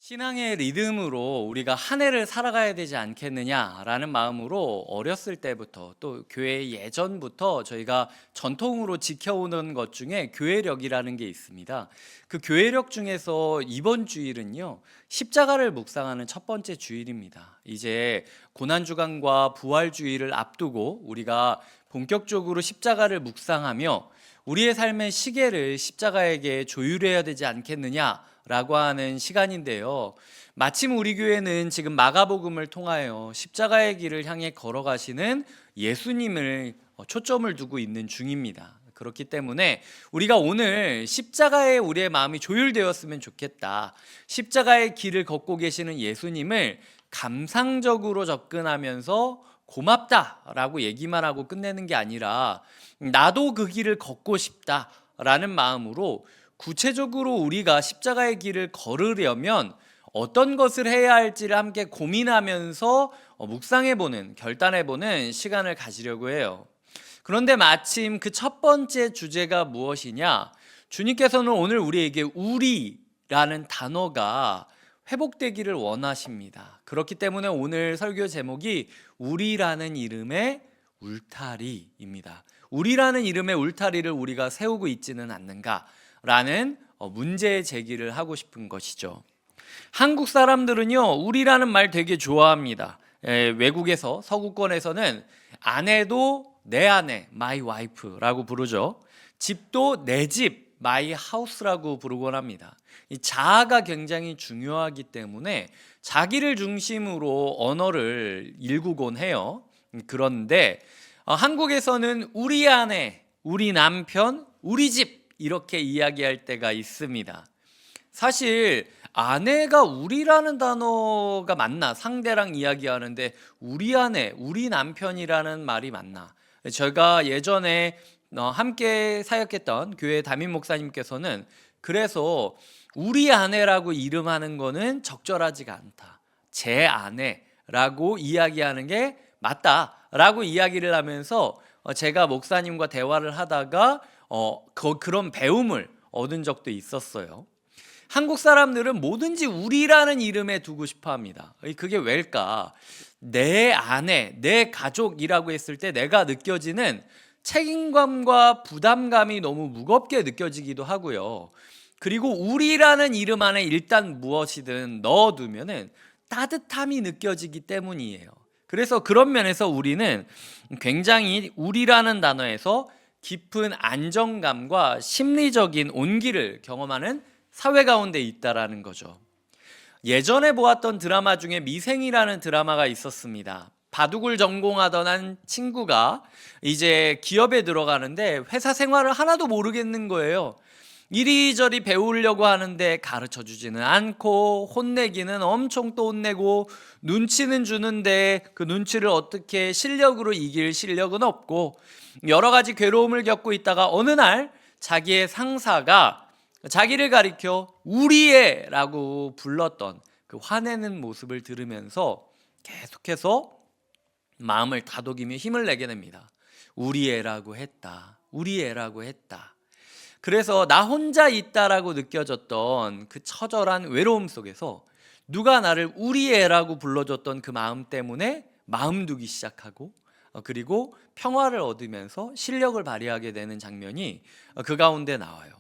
신앙의 리듬으로 우리가 한 해를 살아가야 되지 않겠느냐라는 마음으로 어렸을 때부터 또 교회 예전부터 저희가 전통으로 지켜오는 것 중에 교회력이라는 게 있습니다. 그 교회력 중에서 이번 주일은요, 십자가를 묵상하는 첫 번째 주일입니다. 이제 고난주간과 부활주일을 앞두고 우리가 본격적으로 십자가를 묵상하며 우리의 삶의 시계를 십자가에게 조율해야 되지 않겠느냐 라고 하는 시간인데요. 마침 우리 교회는 지금 마가복음을 통하여 십자가의 길을 향해 걸어가시는 예수님을 초점을 두고 있는 중입니다. 그렇기 때문에 우리가 오늘 십자가에 우리의 마음이 조율되었으면 좋겠다. 십자가의 길을 걷고 계시는 예수님을 감상적으로 접근하면서 고맙다라고 얘기만 하고 끝내는 게 아니라 나도 그 길을 걷고 싶다라는 마음으로 구체적으로 우리가 십자가의 길을 걸으려면 어떤 것을 해야 할지를 함께 고민하면서 묵상해보는, 결단해보는 시간을 가지려고 해요. 그런데 마침 그 첫 번째 주제가 무엇이냐? 주님께서는 오늘 우리에게 우리라는 단어가 회복되기를 원하십니다. 그렇기 때문에 오늘 설교 제목이 우리라는 이름의 울타리입니다. 우리라는 이름의 울타리를 우리가 세우고 있지는 않는가? 라는 문제 제기를 하고 싶은 것이죠. 한국 사람들은요, 우리라는 말 되게 좋아합니다. 외국에서 서구권에서는 아내도 내 아내, my wife라고 부르죠. 집도 내 집, my house라고 부르곤 합니다. 이 자아가 굉장히 중요하기 때문에 자기를 중심으로 언어를 일구곤 해요. 그런데 한국에서는 우리 아내, 우리 남편, 우리 집 이렇게 이야기할 때가 있습니다. 사실 아내가 우리라는 단어가 맞나? 상대랑 이야기하는데 우리 아내, 우리 남편이라는 말이 맞나? 제가 예전에 함께 사역했던 교회 담임 목사님께서는 그래서 우리 아내라고 이름하는 거는 적절하지가 않다. 제 아내라고 이야기하는 게 맞다라고 이야기를 하면서 제가 목사님과 대화를 하다가 그런 배움을 얻은 적도 있었어요. 한국 사람들은 뭐든지 우리라는 이름에 두고 싶어 합니다. 그게 왜일까? 내 아내, 내 가족이라고 했을 때 내가 느껴지는 책임감과 부담감이 너무 무겁게 느껴지기도 하고요. 그리고 우리라는 이름 안에 일단 무엇이든 넣어두면은 따뜻함이 느껴지기 때문이에요. 그래서 그런 면에서 우리는 굉장히 우리라는 단어에서 깊은 안정감과 심리적인 온기를 경험하는 사회 가운데 있다라는 거죠. 예전에 보았던 드라마 중에 미생이라는 드라마가 있었습니다. 바둑을 전공하던 한 친구가 이제 기업에 들어가는데 회사 생활을 하나도 모르겠는 거예요. 이리저리 배우려고 하는데 가르쳐 주지는 않고 혼내기는 엄청 또 혼내고 눈치는 주는데 그 눈치를 어떻게 실력으로 이길 실력은 없고 여러 가지 괴로움을 겪고 있다가 어느 날 자기의 상사가 자기를 가리켜 우리애라고 불렀던 그 화내는 모습을 들으면서 계속해서 마음을 다독이며 힘을 내게 됩니다. 우리애라고 했다. 우리애라고 했다. 그래서 나 혼자 있다라고 느껴졌던 그 처절한 외로움 속에서 누가 나를 우리 애라고 불러줬던 그 마음 때문에 마음 두기 시작하고 그리고 평화를 얻으면서 실력을 발휘하게 되는 장면이 그 가운데 나와요.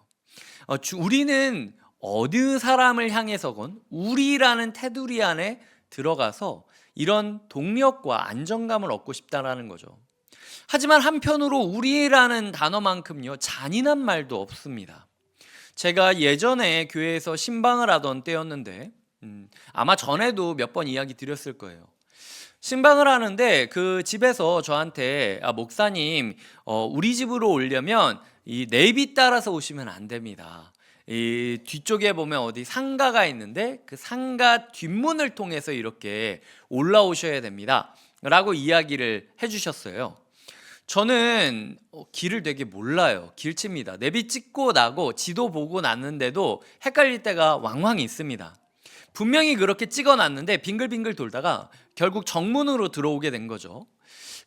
우리는 어느 사람을 향해서건 우리라는 테두리 안에 들어가서 이런 동력과 안정감을 얻고 싶다라는 거죠. 하지만 한편으로 우리라는 단어만큼요 잔인한 말도 없습니다. 제가 예전에 교회에서 신방을 하던 때였는데 아마 전에도 몇 번 이야기 드렸을 거예요. 신방을 하는데 그 집에서 저한테 목사님 우리 집으로 오려면 이 내비 따라서 오시면 안 됩니다. 이 뒤쪽에 보면 어디 상가가 있는데 그 상가 뒷문을 통해서 이렇게 올라오셔야 됩니다 라고 이야기를 해주셨어요. 저는 길을 되게 몰라요. 길칩니다. 내비 찍고 나고 지도 보고 났는데도 헷갈릴 때가 왕왕 있습니다. 분명히 그렇게 찍어놨는데 빙글빙글 돌다가 결국 정문으로 들어오게 된 거죠.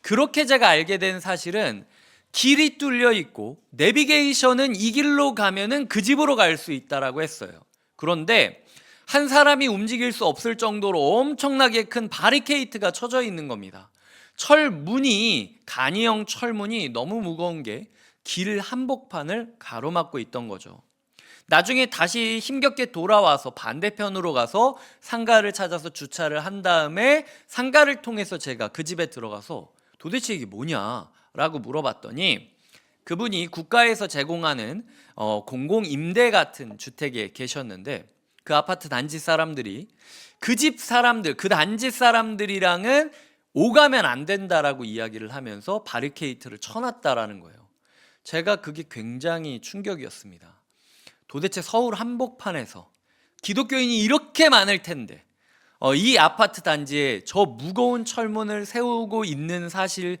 그렇게 제가 알게 된 사실은 길이 뚫려 있고 내비게이션은 이 길로 가면은 그 집으로 갈 수 있다라고 했어요. 그런데 한 사람이 움직일 수 없을 정도로 엄청나게 큰 바리케이트가 쳐져 있는 겁니다. 철문이, 간이형 철문이 너무 무거운 게 길 한복판을 가로막고 있던 거죠. 나중에 다시 힘겹게 돌아와서 반대편으로 가서 상가를 찾아서 주차를 한 다음에 상가를 통해서 제가 그 집에 들어가서 도대체 이게 뭐냐 라고 물어봤더니 그분이 국가에서 제공하는 공공임대 같은 주택에 계셨는데 그 아파트 단지 사람들이 그 집 사람들, 그 단지 사람들이랑은 오가면 안 된다라고 이야기를 하면서 바리케이트를 쳐놨다라는 거예요. 제가 그게 굉장히 충격이었습니다. 도대체 서울 한복판에서 기독교인이 이렇게 많을 텐데 이 아파트 단지에 저 무거운 철문을 세우고 있는 사실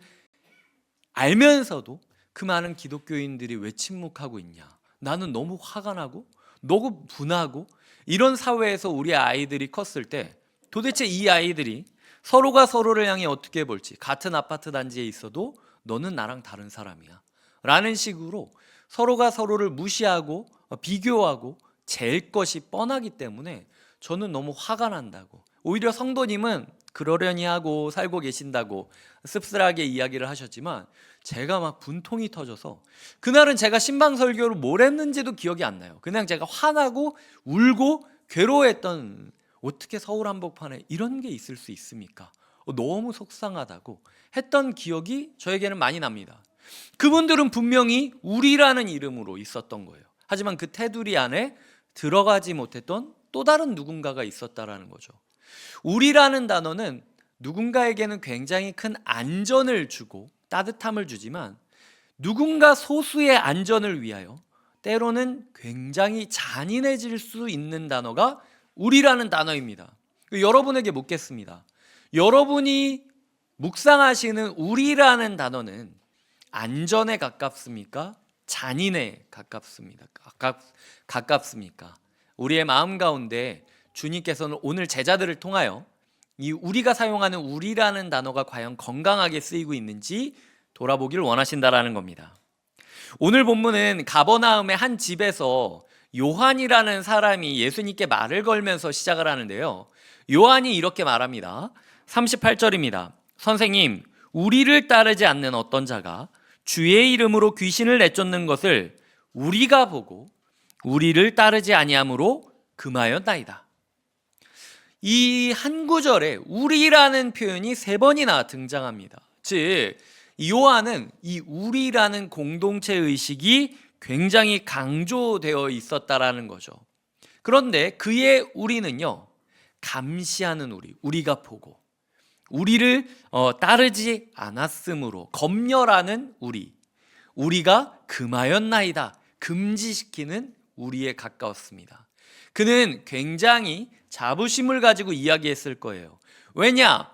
알면서도 그 많은 기독교인들이 왜 침묵하고 있냐. 나는 너무 화가 나고 너무 분하고 이런 사회에서 우리 아이들이 컸을 때 도대체 이 아이들이 서로가 서로를 향해 어떻게 볼지, 같은 아파트 단지에 있어도 너는 나랑 다른 사람이야 라는 식으로 서로가 서로를 무시하고 비교하고 잴 것이 뻔하기 때문에 저는 너무 화가 난다고. 오히려 성도님은 그러려니 하고 살고 계신다고 씁쓸하게 이야기를 하셨지만 제가 막 분통이 터져서 그날은 제가 신방 설교를 뭘 했는지도 기억이 안 나요. 그냥 제가 화나고 울고 괴로워했던, 어떻게 서울 한복판에 이런 게 있을 수 있습니까? 너무 속상하다고 했던 기억이 저에게는 많이 납니다. 그분들은 분명히 우리라는 이름으로 있었던 거예요. 하지만 그 테두리 안에 들어가지 못했던 또 다른 누군가가 있었다라는 거죠. 우리라는 단어는 누군가에게는 굉장히 큰 안전을 주고 따뜻함을 주지만 누군가 소수의 안전을 위하여 때로는 굉장히 잔인해질 수 있는 단어가 우리라는 단어입니다. 여러분에게 묻겠습니다. 여러분이 묵상하시는 우리라는 단어는 안전에 가깝습니까? 잔인에 가깝습니다. 가깝습니까? 우리의 마음 가운데 주님께서는 오늘 제자들을 통하여 이 우리가 사용하는 우리라는 단어가 과연 건강하게 쓰이고 있는지 돌아보기를 원하신다라는 겁니다. 오늘 본문은 가버나움의 한 집에서 요한이라는 사람이 예수님께 말을 걸면서 시작을 하는데요. 요한이 이렇게 말합니다. 38절입니다. 선생님, 우리를 따르지 않는 어떤 자가 주의 이름으로 귀신을 내쫓는 것을 우리가 보고 우리를 따르지 아니함으로 금하였나이다. 이 한 구절에 우리라는 표현이 3번이나 등장합니다. 즉 요한은 이 우리라는 공동체 의식이 굉장히 강조되어 있었다라는 거죠. 그런데 그의 우리는요, 감시하는 우리, 우리가 보고 우리를 따르지 않았으므로 검열하는 우리가 금하였나이다, 금지시키는 우리에 가까웠습니다. 그는 굉장히 자부심을 가지고 이야기했을 거예요. 왜냐?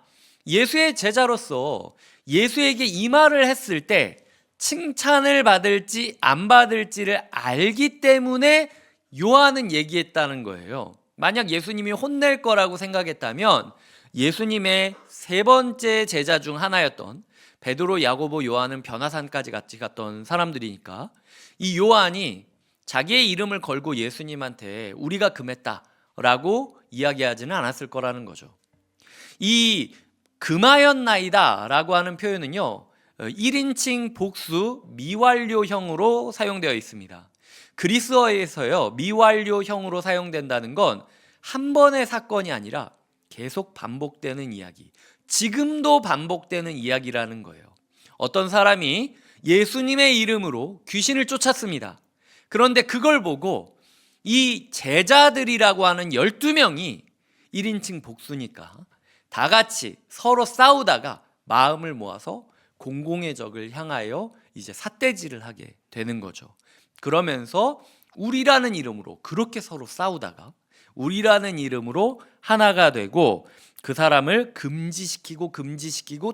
예수의 제자로서 예수에게 이 말을 했을 때 칭찬을 받을지 안 받을지를 알기 때문에 요한은 얘기했다는 거예요. 만약 예수님이 혼낼 거라고 생각했다면 예수님의 3번째 제자 중 하나였던 베드로, 야고보, 요한은 변화산까지 같이 갔던 사람들이니까 이 요한이 자기의 이름을 걸고 예수님한테 우리가 금했다라고 이야기하지는 않았을 거라는 거죠. 이 금하였나이다 라고 하는 표현은요, 1인칭 복수 미완료형으로 사용되어 있습니다. 그리스어에서요, 미완료형으로 사용된다는 건 한 번의 사건이 아니라 계속 반복되는 이야기, 지금도 반복되는 이야기라는 거예요. 어떤 사람이 예수님의 이름으로 귀신을 쫓았습니다. 그런데 그걸 보고 이 제자들이라고 하는 12명이 1인칭 복수니까 다 같이 서로 싸우다가 마음을 모아서 공공의 적을 향하여 이제 삿대질을 하게 되는 거죠. 그러면서 우리라는 이름으로 그렇게 서로 싸우다가 우리라는 이름으로 하나가 되고 그 사람을 금지시키고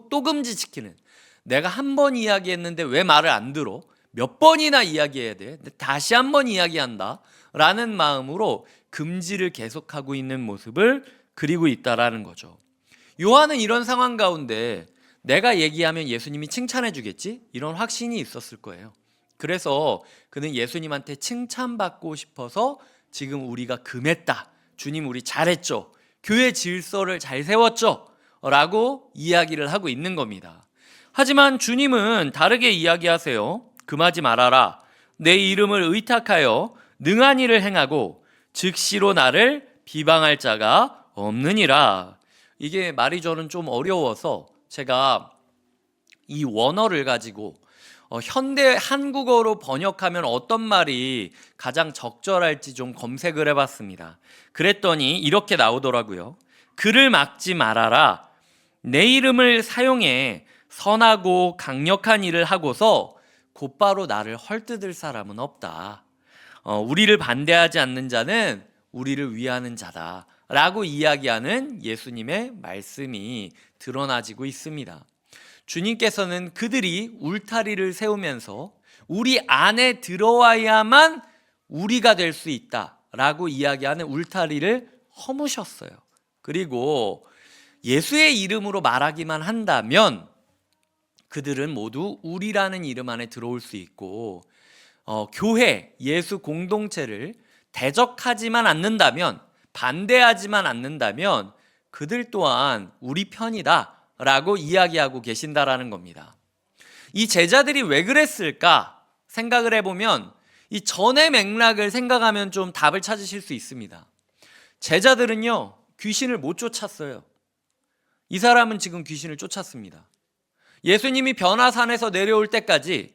또 금지시키는, 내가 한 번 이야기했는데 왜 말을 안 들어? 몇 번이나 이야기해야 돼? 다시 한 번 이야기한다 라는 마음으로 금지를 계속하고 있는 모습을 그리고 있다라는 거죠. 요한은 이런 상황 가운데 내가 얘기하면 예수님이 칭찬해 주겠지? 이런 확신이 있었을 거예요. 그래서 그는 예수님한테 칭찬받고 싶어서 지금 우리가 금했다, 주님 우리 잘했죠. 교회 질서를 잘 세웠죠. 라고 이야기를 하고 있는 겁니다. 하지만 주님은 다르게 이야기하세요. 금하지 말아라. 내 이름을 의탁하여 능한 일을 행하고 즉시로 나를 비방할 자가 없느니라. 이게 말이 저는 좀 어려워서 제가 이 원어를 가지고 현대 한국어로 번역하면 어떤 말이 가장 적절할지 좀 검색을 해봤습니다. 그랬더니 이렇게 나오더라고요. 그를 막지 말아라. 내 이름을 사용해 선하고 강력한 일을 하고서 곧바로 나를 헐뜯을 사람은 없다. 우리를 반대하지 않는 자는 우리를 위하는 자다. 라고 이야기하는 예수님의 말씀이 드러나지고 있습니다. 주님께서는 그들이 울타리를 세우면서 우리 안에 들어와야만 우리가 될 수 있다라고 이야기하는 울타리를 허무셨어요. 그리고 예수의 이름으로 말하기만 한다면 그들은 모두 우리라는 이름 안에 들어올 수 있고 교회, 예수 공동체를 대적하지만 않는다면, 반대하지만 않는다면 그들 또한 우리 편이다 라고 이야기하고 계신다라는 겁니다. 이 제자들이 왜 그랬을까 생각을 해보면 이 전의 맥락을 생각하면 좀 답을 찾으실 수 있습니다. 제자들은요, 귀신을 못 쫓았어요. 이 사람은 지금 귀신을 쫓았습니다. 예수님이 변화산에서 내려올 때까지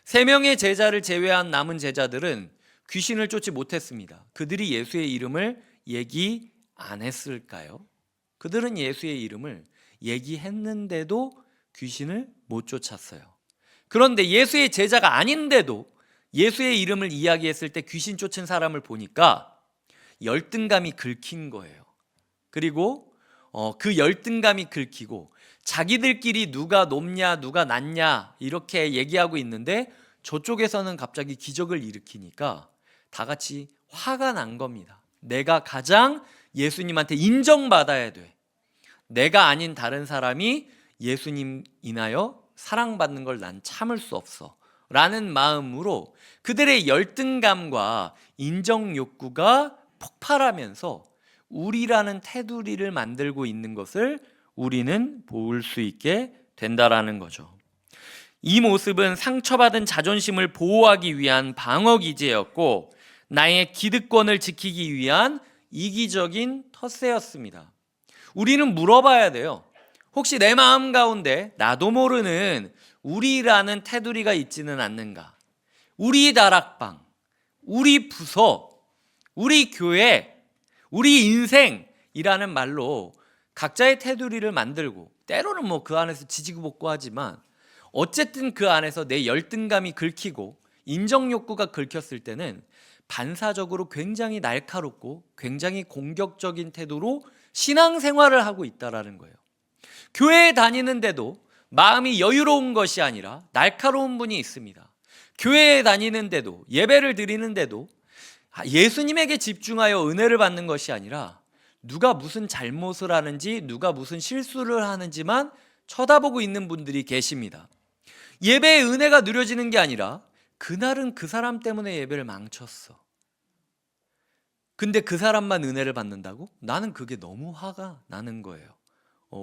3명의 제자를 제외한 남은 제자들은 귀신을 쫓지 못했습니다. 그들이 예수의 이름을 얘기 안 했을까요? 그들은 예수의 이름을 얘기했는데도 귀신을 못 쫓았어요. 그런데 예수의 제자가 아닌데도 예수의 이름을 이야기했을 때 귀신 쫓은 사람을 보니까 열등감이 긁힌 거예요. 그리고 그 열등감이 긁히고 자기들끼리 누가 높냐 누가 낮냐 이렇게 얘기하고 있는데 저쪽에서는 갑자기 기적을 일으키니까 다 같이 화가 난 겁니다. 내가 가장 예수님한테 인정받아야 돼. 내가 아닌 다른 사람이 예수님 인하여 사랑받는 걸 난 참을 수 없어 라는 마음으로 그들의 열등감과 인정 욕구가 폭발하면서 우리라는 테두리를 만들고 있는 것을 우리는 볼 수 있게 된다라는 거죠. 이 모습은 상처받은 자존심을 보호하기 위한 방어 기제였고 나의 기득권을 지키기 위한 이기적인 텃세였습니다. 우리는 물어봐야 돼요. 혹시 내 마음 가운데 나도 모르는 우리라는 테두리가 있지는 않는가? 우리 다락방, 우리 부서, 우리 교회, 우리 인생이라는 말로 각자의 테두리를 만들고 때로는 뭐 그 안에서 지지고 볶고 하지만 어쨌든 그 안에서 내 열등감이 긁히고 인정 욕구가 긁혔을 때는 반사적으로 굉장히 날카롭고 굉장히 공격적인 태도로 신앙생활을 하고 있다라는 거예요. 교회에 다니는데도 마음이 여유로운 것이 아니라 날카로운 분이 있습니다. 교회에 다니는데도 예배를 드리는데도 예수님에게 집중하여 은혜를 받는 것이 아니라 누가 무슨 잘못을 하는지 누가 무슨 실수를 하는지만 쳐다보고 있는 분들이 계십니다. 예배의 은혜가 누려지는 게 아니라 그날은 그 사람 때문에 예배를 망쳤어. 근데 그 사람만 은혜를 받는다고? 나는 그게 너무 화가 나는 거예요.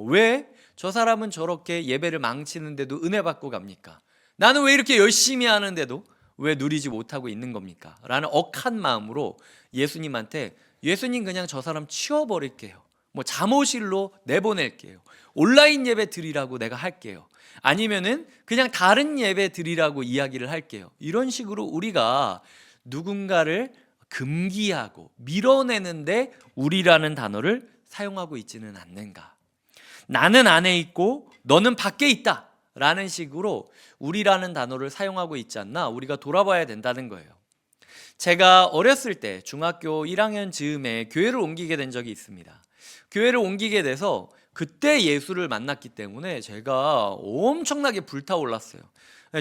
왜? 저 사람은 저렇게 예배를 망치는데도 은혜 받고 갑니까? 나는 왜 이렇게 열심히 하는데도 왜 누리지 못하고 있는 겁니까? 라는 억한 마음으로 예수님한테 예수님 그냥 저 사람 치워버릴게요. 뭐 잠옷실로 내보낼게요. 온라인 예배 드리라고 내가 할게요. 아니면은 그냥 다른 예배 드리라고 이야기를 할게요. 이런 식으로 우리가 누군가를 금기하고 밀어내는데 우리라는 단어를 사용하고 있지는 않는가? 나는 안에 있고 너는 밖에 있다 라는 식으로 우리라는 단어를 사용하고 있지 않나 우리가 돌아봐야 된다는 거예요. 제가 어렸을 때 중학교 1학년 즈음에 교회를 옮기게 된 적이 있습니다. 교회를 옮기게 돼서 그때 예수를 만났기 때문에 제가 엄청나게 불타올랐어요.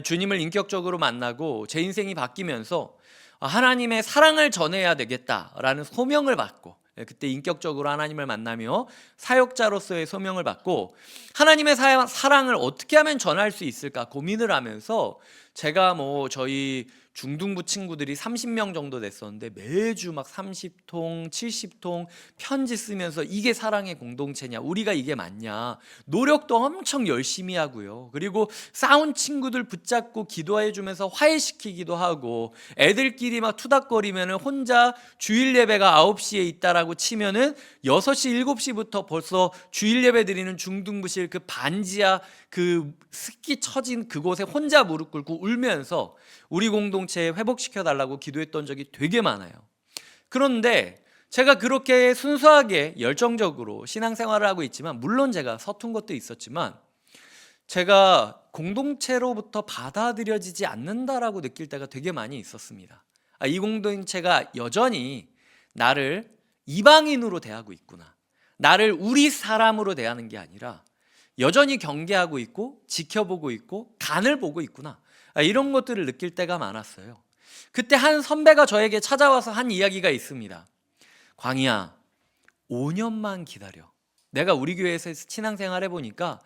주님을 인격적으로 만나고 제 인생이 바뀌면서 하나님의 사랑을 전해야 되겠다라는 소명을 받고 그때 인격적으로 하나님을 만나며 사역자로서의 소명을 받고 하나님의 사랑을 어떻게 하면 전할 수 있을까 고민을 하면서 제가 뭐 저희 중등부 친구들이 30명 정도 됐었는데 매주 막 30통, 70통 편지 쓰면서 이게 사랑의 공동체냐, 우리가 이게 맞냐, 노력도 엄청 열심히 하고요. 그리고 싸운 친구들 붙잡고 기도해 주면서 화해시키기도 하고, 애들끼리 막 투닥거리면은 혼자 주일 예배가 9시에 있다라고 치면은 6시, 7시부터 벌써 주일 예배 드리는 중등부실 그 반지하 그 습기 처진 그곳에 혼자 무릎 꿇고 울면서 우리 공동체에 회복시켜 달라고 기도했던 적이 되게 많아요. 그런데 제가 그렇게 순수하게 열정적으로 신앙생활을 하고 있지만, 물론 제가 서툰 것도 있었지만, 제가 공동체로부터 받아들여지지 않는다라고 느낄 때가 되게 많이 있었습니다. 이 공동체가 여전히 나를 이방인으로 대하고 있구나, 나를 우리 사람으로 대하는 게 아니라 여전히 경계하고 있고 지켜보고 있고 간을 보고 있구나, 이런 것들을 느낄 때가 많았어요. 그때 한 선배가 저에게 찾아와서 한 이야기가 있습니다. 광희야, 5년만 기다려. 내가 우리 교회에서 신앙생활 해보니까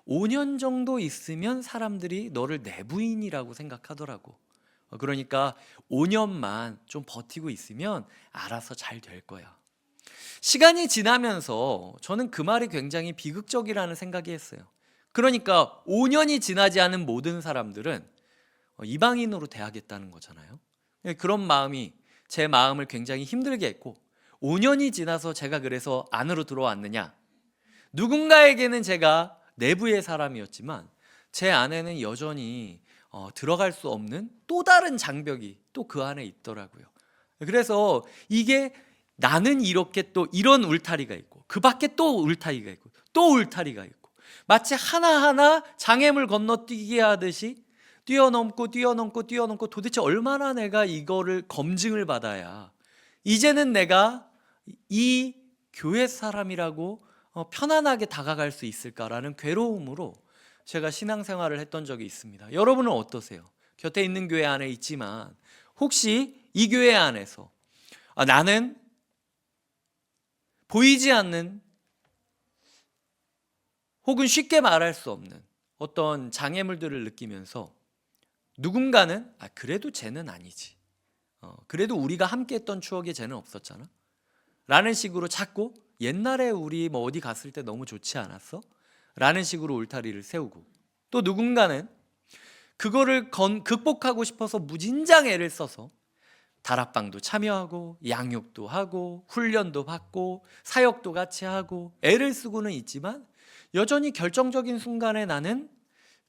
5년 정도 있으면 사람들이 너를 내 부인이라고 생각하더라고. 그러니까 5년만 좀 버티고 있으면 알아서 잘 될 거야. 시간이 지나면서 저는 그 말이 굉장히 비극적이라는 생각이 했어요. 그러니까 5년이 지나지 않은 모든 사람들은 이방인으로 대하겠다는 거잖아요. 그런 마음이 제 마음을 굉장히 힘들게 했고, 5년이 지나서 제가 그래서 안으로 들어왔느냐, 누군가에게는 제가 내부의 사람이었지만 제 안에는 여전히 들어갈 수 없는 또 다른 장벽이 또 그 안에 있더라고요. 그래서 이게 나는 이렇게 또 이런 울타리가 있고, 그 밖에 또 울타리가 있고, 또 울타리가 있고, 마치 하나하나 장애물 건너뛰기 하듯이 뛰어넘고 도대체 얼마나 내가 이거를 검증을 받아야 이제는 내가 이 교회 사람이라고 편안하게 다가갈 수 있을까라는 괴로움으로 제가 신앙생활을 했던 적이 있습니다. 여러분은 어떠세요? 곁에 있는 교회 안에 있지만 혹시 이 교회 안에서 나는 보이지 않는, 혹은 쉽게 말할 수 없는 어떤 장애물들을 느끼면서 누군가는 그래도 쟤는 아니지, 그래도 우리가 함께 했던 추억에 쟤는 없었잖아 라는 식으로 자꾸 옛날에 우리 뭐 어디 갔을 때 너무 좋지 않았어? 라는 식으로 울타리를 세우고, 또 누군가는 그거를 극복하고 싶어서 무진장 애를 써서 다락방도 참여하고 양육도 하고 훈련도 받고 사역도 같이 하고 애를 쓰고는 있지만 여전히 결정적인 순간에 나는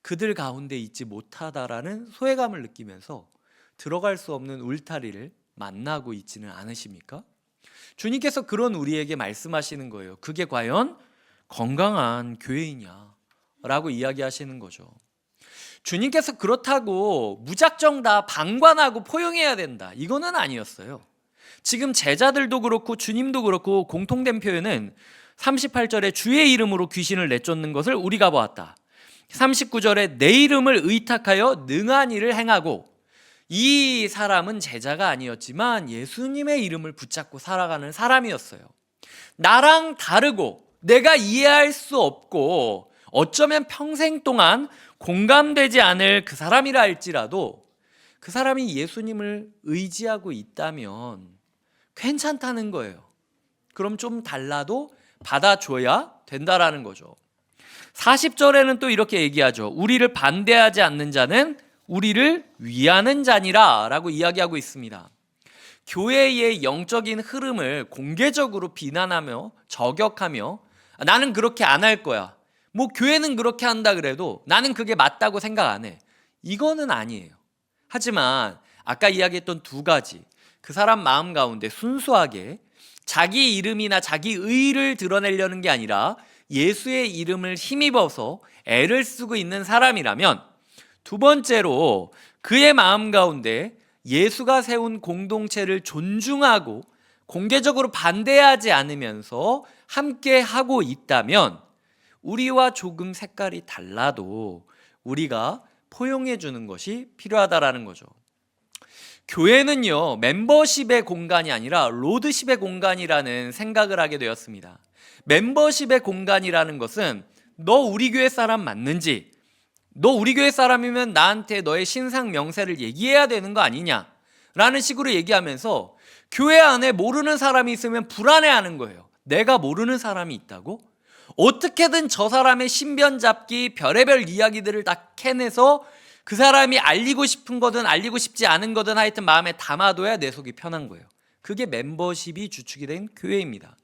그들 가운데 있지 못하다라는 소외감을 느끼면서 들어갈 수 없는 울타리를 만나고 있지는 않으십니까? 주님께서 그런 우리에게 말씀하시는 거예요. 그게 과연 건강한 교회이냐 라고 이야기하시는 거죠. 주님께서 그렇다고 무작정 다 방관하고 포용해야 된다, 이거는 아니었어요. 지금 제자들도 그렇고 주님도 그렇고 공통된 표현은 38절에 주의 이름으로 귀신을 내쫓는 것을 우리가 보았다. 39절에 내 이름을 의탁하여 능한 일을 행하고, 이 사람은 제자가 아니었지만 예수님의 이름을 붙잡고 살아가는 사람이었어요. 나랑 다르고 내가 이해할 수 없고 어쩌면 평생 동안 공감되지 않을 그 사람이라 할지라도 그 사람이 예수님을 의지하고 있다면 괜찮다는 거예요. 그럼 좀 달라도 받아줘야 된다라는 거죠. 40절에는 또 이렇게 얘기하죠. 우리를 반대하지 않는 자는 우리를 위하는 자니라 라고 이야기하고 있습니다. 교회의 영적인 흐름을 공개적으로 비난하며 저격하며 나는 그렇게 안 할 거야, 뭐 교회는 그렇게 한다 그래도 나는 그게 맞다고 생각 안 해, 이거는 아니에요. 하지만 아까 이야기했던 두 가지, 그 사람 마음 가운데 순수하게 자기 이름이나 자기 의의를 드러내려는 게 아니라 예수의 이름을 힘입어서 애를 쓰고 있는 사람이라면, 두 번째로 그의 마음 가운데 예수가 세운 공동체를 존중하고 공개적으로 반대하지 않으면서 함께 하고 있다면, 우리와 조금 색깔이 달라도 우리가 포용해 주는 것이 필요하다라는 거죠. 교회는요, 멤버십의 공간이 아니라 로드십의 공간이라는 생각을 하게 되었습니다. 멤버십의 공간이라는 것은 너 우리 교회 사람 맞는지, 너 우리 교회 사람이면 나한테 너의 신상 명세를 얘기해야 되는 거 아니냐 라는 식으로 얘기하면서 교회 안에 모르는 사람이 있으면 불안해하는 거예요. 내가 모르는 사람이 있다고? 어떻게든 저 사람의 신변 잡기, 별의별 이야기들을 다 캐내서 그 사람이 알리고 싶은 거든 알리고 싶지 않은 거든 하여튼 마음에 담아둬야 내 속이 편한 거예요. 그게 멤버십이 주축이 된 교회입니다.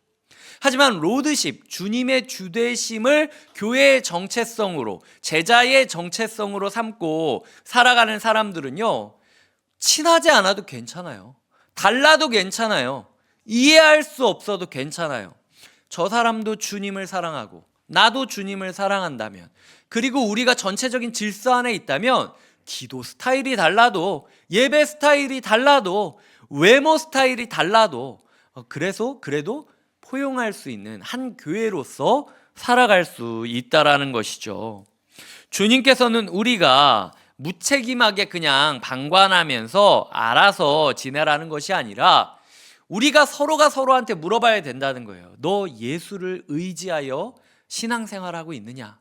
하지만 로드십, 주님의 주되심을 교회의 정체성으로, 제자의 정체성으로 삼고 살아가는 사람들은요, 친하지 않아도 괜찮아요. 달라도 괜찮아요. 이해할 수 없어도 괜찮아요. 저 사람도 주님을 사랑하고 나도 주님을 사랑한다면, 그리고 우리가 전체적인 질서 안에 있다면 기도 스타일이 달라도, 예배 스타일이 달라도, 외모 스타일이 달라도 그래도 포용할 수 있는 한 교회로서 살아갈 수 있다라는 것이죠. 주님께서는 우리가 무책임하게 그냥 방관하면서 알아서 지내라는 것이 아니라 우리가 서로가 서로한테 물어봐야 된다는 거예요. 너 예수를 의지하여 신앙생활하고 있느냐?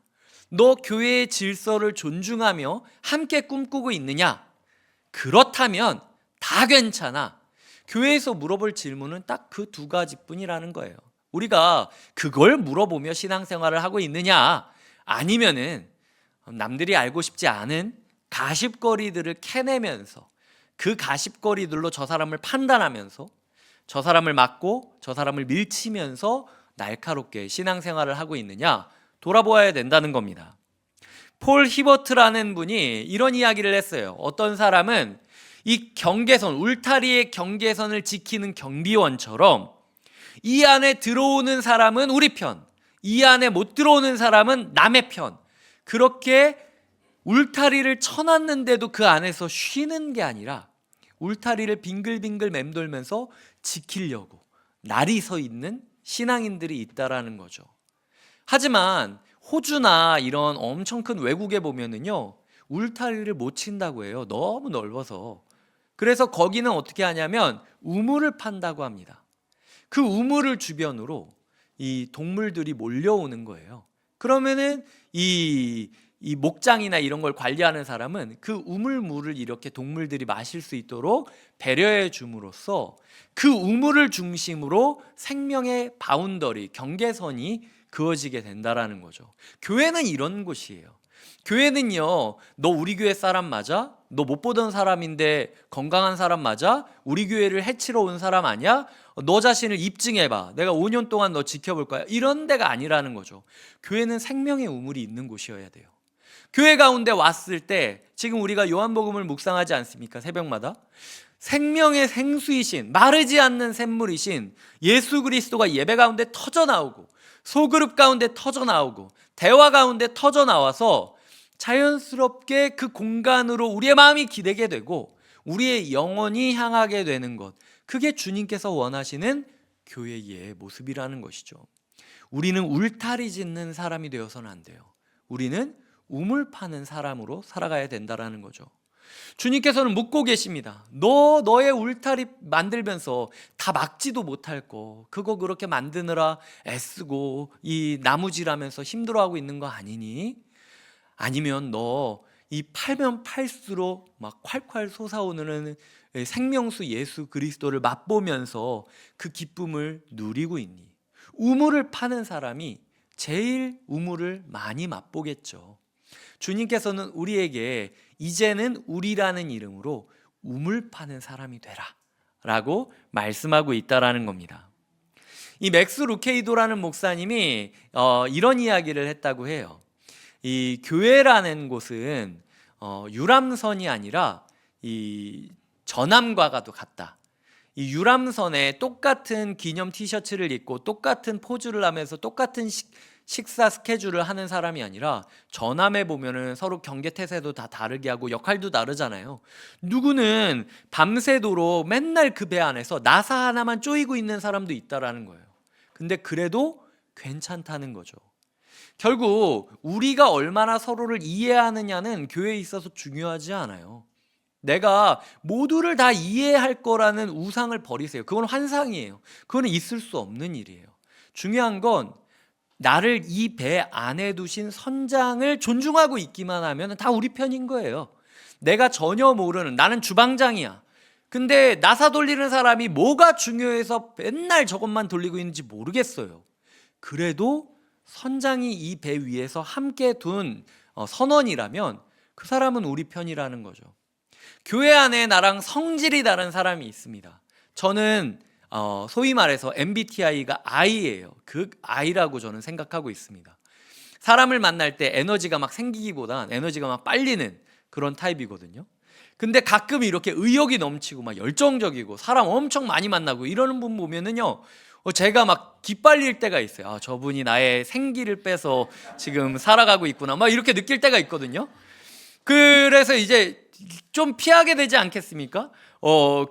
너 교회의 질서를 존중하며 함께 꿈꾸고 있느냐? 그렇다면 다 괜찮아. 교회에서 물어볼 질문은 딱 그 두 가지뿐이라는 거예요. 우리가 그걸 물어보며 신앙생활을 하고 있느냐, 아니면은 남들이 알고 싶지 않은 가십거리들을 캐내면서 그 가십거리들로 저 사람을 판단하면서 저 사람을 막고 저 사람을 밀치면서 날카롭게 신앙생활을 하고 있느냐 돌아보아야 된다는 겁니다. 폴 히버트라는 분이 이런 이야기를 했어요. 어떤 사람은 이 경계선, 울타리의 경계선을 지키는 경비원처럼 이 안에 들어오는 사람은 우리 편, 이 안에 못 들어오는 사람은 남의 편, 그렇게 울타리를 쳐놨는데도 그 안에서 쉬는 게 아니라 울타리를 빙글빙글 맴돌면서 지키려고 날이 서 있는 신앙인들이 있다라는 거죠. 하지만 호주나 이런 엄청 큰 외국에 보면은요, 울타리를 못 친다고 해요. 너무 넓어서. 그래서 거기는 어떻게 하냐면 우물을 판다고 합니다. 그 우물을 주변으로 이 동물들이 몰려오는 거예요. 그러면은 이 목장이나 이런 걸 관리하는 사람은 그 우물물을 이렇게 동물들이 마실 수 있도록 배려해 줌으로써 그 우물을 중심으로 생명의 바운더리, 경계선이 그어지게 된다라는 거죠. 교회는 이런 곳이에요. 교회는요, 너 우리 교회 사람 맞아? 너 못 보던 사람인데 건강한 사람 맞아? 우리 교회를 해치러 온 사람 아니야? 너 자신을 입증해봐. 내가 5년 동안 너 지켜볼 거야. 이런 데가 아니라는 거죠. 교회는 생명의 우물이 있는 곳이어야 돼요. 교회 가운데 왔을 때 지금 우리가 요한복음을 묵상하지 않습니까? 새벽마다. 생명의 생수이신, 마르지 않는 샘물이신 예수 그리스도가 예배 가운데 터져 나오고, 소그룹 가운데 터져 나오고, 대화 가운데 터져 나와서 자연스럽게 그 공간으로 우리의 마음이 기대게 되고 우리의 영혼이 향하게 되는 것, 그게 주님께서 원하시는 교회의 모습이라는 것이죠. 우리는 울타리 짓는 사람이 되어서는 안 돼요. 우리는 우물 파는 사람으로 살아가야 된다라는 거죠. 주님께서는 묻고 계십니다. 너의 울타리 만들면서 다 막지도 못할 거, 그거 그렇게 만드느라 애쓰고 이 나무질하면서 힘들어하고 있는 거 아니니? 아니면 너 이 팔면 팔수록 막 콸콸 솟아오르는 생명수 예수 그리스도를 맛보면서 그 기쁨을 누리고 있니? 우물을 파는 사람이 제일 우물을 많이 맛보겠죠. 주님께서는 우리에게 이제는 우리라는 이름으로 우물 파는 사람이 되라 라고 말씀하고 있다라는 겁니다. 이 맥스 루케이도라는 목사님이 이런 이야기를 했다고 해요. 이 교회라는 곳은 유람선이 아니라 이 전함과도 같다. 이 유람선에 똑같은 기념 티셔츠를 입고 똑같은 포즈를 하면서 똑같은 식사 스케줄을 하는 사람이 아니라, 전함에 보면은 서로 경계태세도 다 다르게 하고 역할도 다르잖아요. 누구는 밤새도록 맨날 그 배 안에서 나사 하나만 쪼이고 있는 사람도 있다라는 거예요. 근데 그래도 괜찮다는 거죠. 결국 우리가 얼마나 서로를 이해하느냐는 교회에 있어서 중요하지 않아요. 내가 모두를 다 이해할 거라는 우상을 버리세요. 그건 환상이에요. 그건 있을 수 없는 일이에요. 중요한 건 나를 이 배 안에 두신 선장을 존중하고 있기만 하면 다 우리 편인 거예요. 내가 전혀 모르는, 나는 주방장이야. 근데 나사 돌리는 사람이 뭐가 중요해서 맨날 저것만 돌리고 있는지 모르겠어요. 그래도 선장이 이 배 위에서 함께 둔 선원이라면 그 사람은 우리 편이라는 거죠. 교회 안에 나랑 성질이 다른 사람이 있습니다. 저는 소위 말해서 MBTI가 I예요. 극 I라고 저는 생각하고 있습니다. 사람을 만날 때 에너지가 막 생기기보단 에너지가 막 빨리는 그런 타입이거든요. 근데 가끔 이렇게 의욕이 넘치고 막 열정적이고 사람 엄청 많이 만나고 이러는 분 보면은요, 제가 막 기빨릴 때가 있어요. 아, 저분이 나의 생기를 빼서 지금 살아가고 있구나, 막 이렇게 느낄 때가 있거든요. 그래서 이제 좀 피하게 되지 않겠습니까?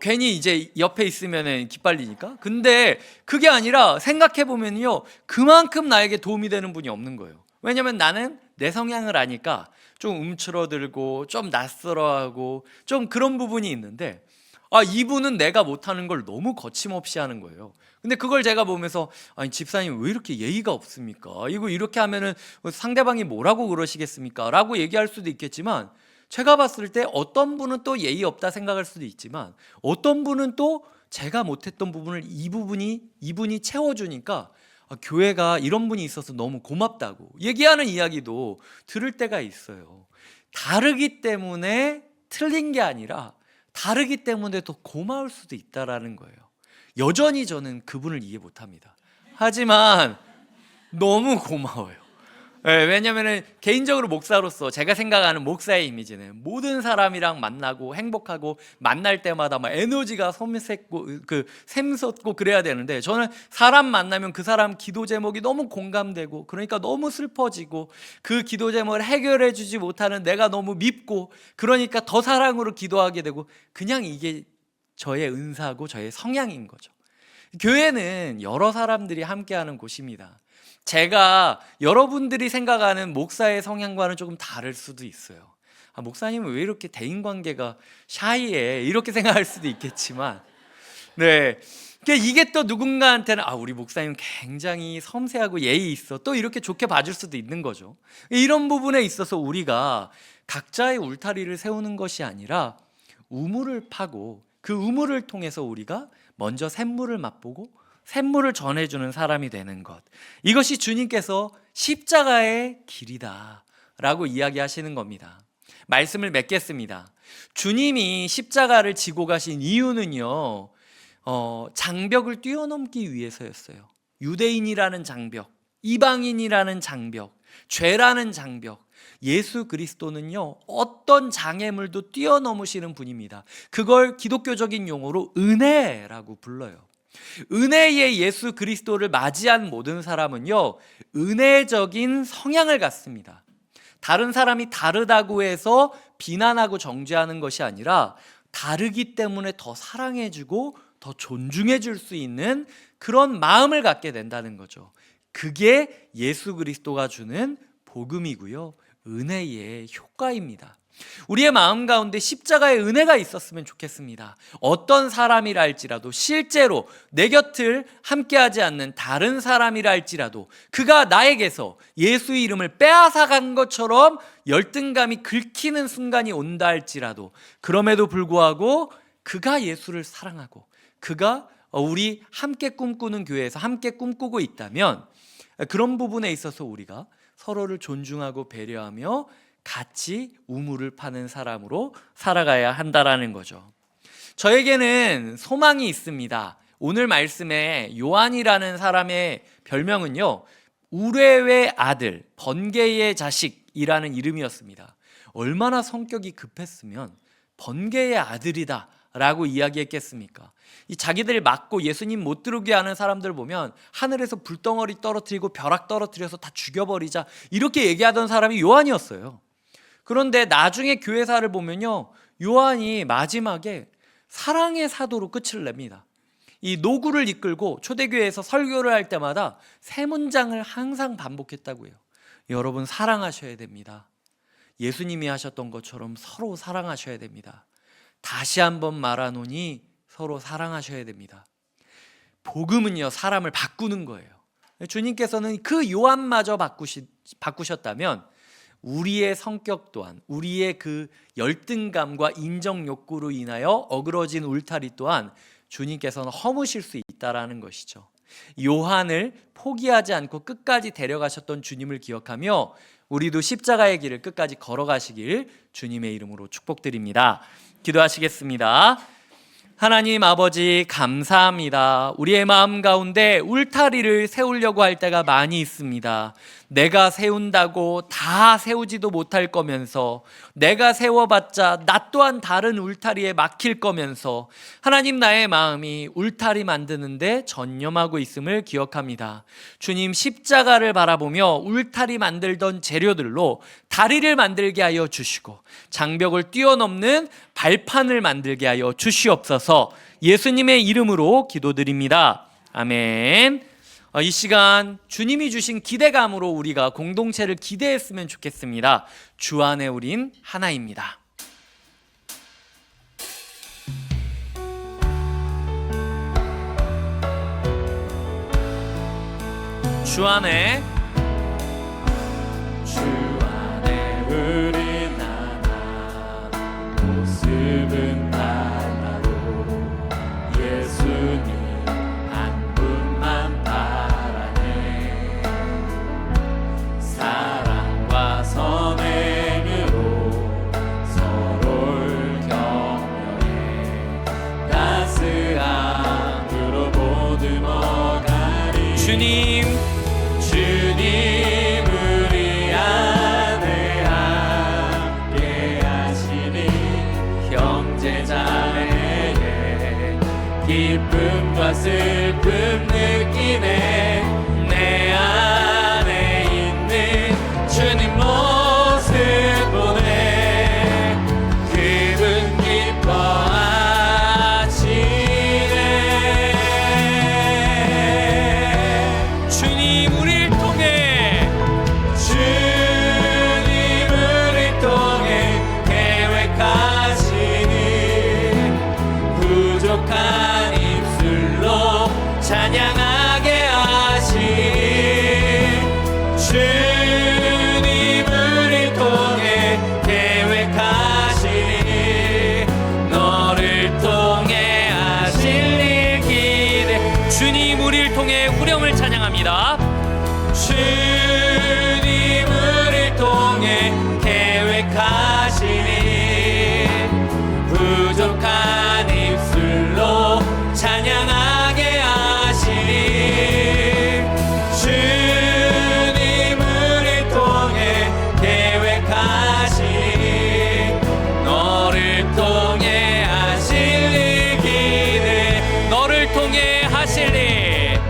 괜히 이제 옆에 있으면은 기빨리니까. 근데 그게 아니라 생각해 보면요, 그만큼 나에게 도움이 되는 분이 없는 거예요. 왜냐면 나는 내 성향을 아니까 좀 움츠러들고 좀 낯설어하고 좀 그런 부분이 있는데, 이분은 내가 못하는 걸 너무 거침없이 하는 거예요. 근데 그걸 제가 보면서, 아니 집사님 왜 이렇게 예의가 없습니까? 이거 이렇게 하면은 상대방이 뭐라고 그러시겠습니까? 라고 얘기할 수도 있겠지만, 제가 봤을 때 어떤 분은 또 예의 없다 생각할 수도 있지만, 어떤 분은 또 제가 못했던 부분을 이분이 채워주니까 교회가 이런 분이 있어서 너무 고맙다고 얘기하는 이야기도 들을 때가 있어요. 다르기 때문에 틀린 게 아니라 다르기 때문에 더 고마울 수도 있다라는 거예요. 여전히 저는 그분을 이해 못합니다. 하지만 너무 고마워요. 왜냐면은 개인적으로 목사로서 제가 생각하는 목사의 이미지는 모든 사람이랑 만나고 행복하고 만날 때마다 막 에너지가 샘솟고 그래야 되는데, 저는 사람 만나면 그 사람 기도 제목이 너무 공감되고, 그러니까 너무 슬퍼지고, 그 기도 제목을 해결해 주지 못하는 내가 너무 밉고, 그러니까 더 사랑으로 기도하게 되고, 그냥 이게 저의 은사고 저의 성향인 거죠. 교회는 여러 사람들이 함께하는 곳입니다. 제가 여러분들이 생각하는 목사의 성향과는 조금 다를 수도 있어요. 목사님은 왜 이렇게 대인관계가 샤이해? 이렇게 생각할 수도 있겠지만, 네, 이게 또 누군가한테는 우리 목사님 굉장히 섬세하고 예의 있어, 또 이렇게 좋게 봐줄 수도 있는 거죠. 이런 부분에 있어서 우리가 각자의 울타리를 세우는 것이 아니라 우물을 파고, 그 우물을 통해서 우리가 먼저 샘물을 맛보고 샘물을 전해주는 사람이 되는 것, 이것이 주님께서 십자가의 길이다 라고 이야기하시는 겁니다. 말씀을 맺겠습니다. 주님이 십자가를 지고 가신 이유는요, 장벽을 뛰어넘기 위해서였어요. 유대인이라는 장벽, 이방인이라는 장벽, 죄라는 장벽, 예수 그리스도는요, 어떤 장애물도 뛰어넘으시는 분입니다. 그걸 기독교적인 용어로 은혜라고 불러요. 은혜의 예수 그리스도를 맞이한 모든 사람은요, 은혜적인 성향을 갖습니다. 다른 사람이 다르다고 해서 비난하고 정죄하는 것이 아니라, 다르기 때문에 더 사랑해주고 더 존중해줄 수 있는 그런 마음을 갖게 된다는 거죠. 그게 예수 그리스도가 주는 복음이고요, 은혜의 효과입니다. 우리의 마음 가운데 십자가의 은혜가 있었으면 좋겠습니다. 어떤 사람이라 할지라도, 실제로 내 곁을 함께하지 않는 다른 사람이라 할지라도, 그가 나에게서 예수의 이름을 빼앗아간 것처럼 열등감이 긁히는 순간이 온다 할지라도, 그럼에도 불구하고 그가 예수를 사랑하고 그가 우리 함께 꿈꾸는 교회에서 함께 꿈꾸고 있다면, 그런 부분에 있어서 우리가 서로를 존중하고 배려하며 같이 우물을 파는 사람으로 살아가야 한다라는 거죠. 저에게는 소망이 있습니다. 오늘 말씀에 요한이라는 사람의 별명은요, 우레의 아들, 번개의 자식이라는 이름이었습니다. 얼마나 성격이 급했으면 번개의 아들이다 라고 이야기했겠습니까? 이 자기들 맞고 예수님 못 들어오게 하는 사람들 보면 하늘에서 불덩어리 떨어뜨리고 벼락 떨어뜨려서 다 죽여버리자, 이렇게 얘기하던 사람이 요한이었어요. 그런데 나중에 교회사를 보면요, 요한이 마지막에 사랑의 사도로 끝을 냅니다. 이 노구를 이끌고 초대교회에서 설교를 할 때마다 세 문장을 항상 반복했다고 해요. 여러분, 사랑하셔야 됩니다. 예수님이 하셨던 것처럼 서로 사랑하셔야 됩니다. 다시 한번 말하노니 서로 사랑하셔야 됩니다. 복음은요, 사람을 바꾸는 거예요. 주님께서는 그 요한마저 바꾸셨다면 우리의 성격 또한, 우리의 그 열등감과 인정 욕구로 인하여 어그러진 울타리 또한 주님께서는 허무실 수 있다라는 것이죠. 요한을 포기하지 않고 끝까지 데려가셨던 주님을 기억하며 우리도 십자가의 길을 끝까지 걸어가시길 주님의 이름으로 축복드립니다. 기도하시겠습니다. 하나님 아버지, 감사합니다. 우리의 마음 가운데 울타리를 세우려고 할 때가 많이 있습니다. 내가 세운다고 다 세우지도 못할 거면서, 내가 세워봤자 나 또한 다른 울타리에 막힐 거면서, 하나님, 나의 마음이 울타리 만드는데 전념하고 있음을 기억합니다. 주님, 십자가를 바라보며 울타리 만들던 재료들로 다리를 만들게 하여 주시고 장벽을 뛰어넘는 발판을 만들게 하여 주시옵소서. 예수님의 이름으로 기도드립니다. 아멘. 이 시간 주님이 주신 기대감으로 우리가 공동체를 기대했으면 좋겠습니다. 주 안에 우린 하나입니다. 주 안에 우린 하나, 모습은 달라도 예수님 한 분만 바라네. 사랑과 선행으로 서로를 격려해 따스함으로 보듬어가리. 주님 우리 안에 함께 하시니 형제자매의 기쁨과 슬픔 느끼네. 내 안에 있는 주님 모습 보네. 그분 기뻐하시네. 주님 우리를 통해 계획하시니 부족한 입술로 찬양하게 하시. 주님 우리 통해 계획하시니 너를 통해 하실 일 기대. 주님 우리를 통해 후렴을 찬양합니다. 주님 우리 통해 계획하시니 부족한 입술로 찬양하게 하시니. 주님 우리 통해 계획하시니 너를 통해 하실 일 기대. 너를 통해 하실 일,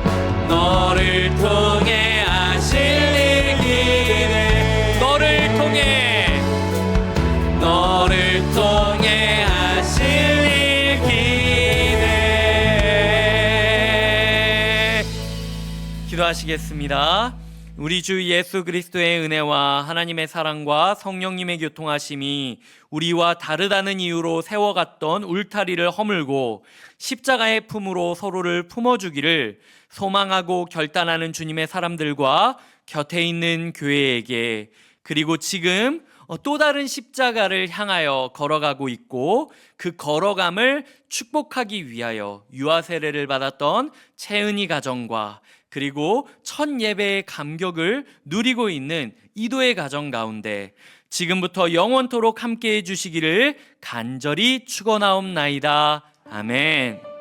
너를 통해 하실 일 기대. 너를 통해 하실 일 기대. 기도하시겠습니다. 우리 주 예수 그리스도의 은혜와 하나님의 사랑과 성령님의 교통하심이 우리와 다르다는 이유로 세워갔던 울타리를 허물고 십자가의 품으로 서로를 품어주기를 소망하고 결단하는 주님의 사람들과 곁에 있는 교회에게, 그리고 지금 또 다른 십자가를 향하여 걸어가고 있고 그 걸어감을 축복하기 위하여 유아 세례를 받았던 채은이 가정과 그리고 첫 예배의 감격을 누리고 있는 이도의 가정 가운데 지금부터 영원토록 함께해 주시기를 간절히 축원하옵나이다. 아멘.